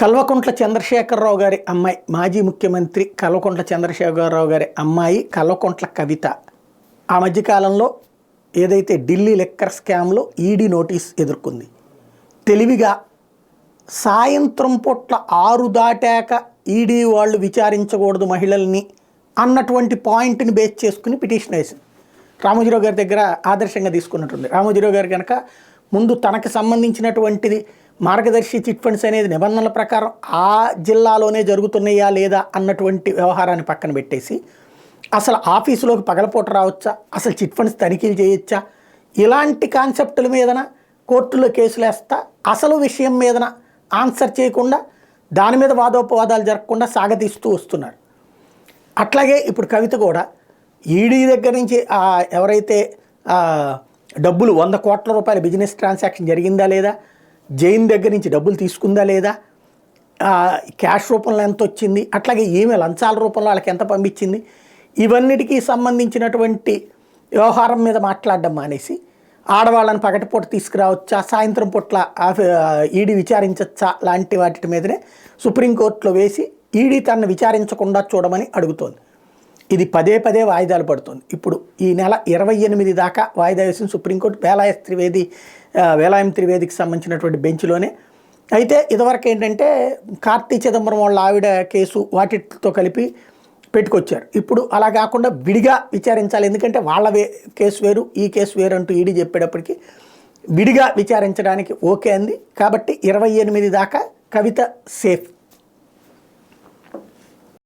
కల్వకుంట్ల చంద్రశేఖరరావు గారి అమ్మాయి, మాజీ ముఖ్యమంత్రి కల్వకుంట్ల చంద్రశేఖరరావు గారి అమ్మాయి కల్వకుంట్ల కవిత ఆ మధ్యకాలంలో ఏదైతే ఢిల్లీ లిక్కర్ స్కామ్లో ఈడీ నోటీస్ ఎదుర్కొంది. తెలివిగా సాయంత్రం పూట్ల 6 దాటాక ఈడీ వాళ్ళు విచారించకూడదు మహిళల్ని అన్నటువంటి పాయింట్ని బేస్ చేసుకుని పిటిషన్ వేసింది. రామోజీరావు గారి దగ్గర ఆదర్శంగా తీసుకున్నట్టుంది. రామోజీరావు గారు కనుక ముందు తనకు సంబంధించినటువంటిది మార్గదర్శి చిట్ ఫండ్స్ అనేది నిబంధనల ప్రకారం ఆ జిల్లాలోనే జరుగుతున్నాయా లేదా అన్నటువంటి వ్యవహారాన్ని పక్కన పెట్టేసి అసలు ఆఫీసులోకి పగలపూట రావచ్చా, అసలు చిట్ ఫండ్స్ తనిఖీలు చేయొచ్చా, ఇలాంటి కాన్సెప్టుల మీదన కోర్టులో కేసులు వేస్తా అసలు విషయం మీదన ఆన్సర్ చేయకుండా దాని మీద వాదోపవాదాలు జరగకుండా సాగతీస్తూ వస్తున్నారు. అట్లాగే ఇప్పుడు కవిత కూడా ఈడీ దగ్గర నుంచి ఎవరైతే డబ్బులు 100 కోట్ల రూపాయల బిజినెస్ ట్రాన్సాక్షన్ జరిగిందా లేదా, జైన్ దగ్గర నుంచి డబ్బులు తీసుకుందా లేదా, క్యాష్ రూపంలో ఎంత వచ్చింది, అట్లాగే ఈమె లంచాల రూపంలో వాళ్ళకి ఎంత పంపించింది, ఇవన్నిటికీ సంబంధించినటువంటి వ్యవహారం మీద మాట్లాడడం మానేసి ఆడవాళ్ళని పగటిపూట తీసుకురావచ్చా, సాయంత్రం పూట్ల ఈడీ విచారించచ్చా లాంటి వాటి మీదనే సుప్రీంకోర్టులో వేసి ఈడీ తనను విచారించకుండా చూడమని అడుగుతోంది. ఇది పదే పదే వాయిదాలు పడుతుంది. ఇప్పుడు ఈ నెల 28 దాకా వాయిదా వేసిన సుప్రీంకోర్టు వేలాయం త్రివేదికి సంబంధించినటువంటి బెంచ్లోనే. అయితే ఇదివరకు ఏంటంటే కార్తీ చిదంబరం వాళ్ళ ఆవిడ కేసు వాటితో కలిపి పెట్టుకొచ్చారు. ఇప్పుడు అలా కాకుండా విడిగా విచారించాలి, ఎందుకంటే వాళ్ళ కేసు వేరు ఈ కేసు వేరు అంటూ ఈడీ చెప్పేటప్పటికి విడిగా విచారించడానికి ఓకే అంది. కాబట్టి 28 దాకా కవిత సేఫ్.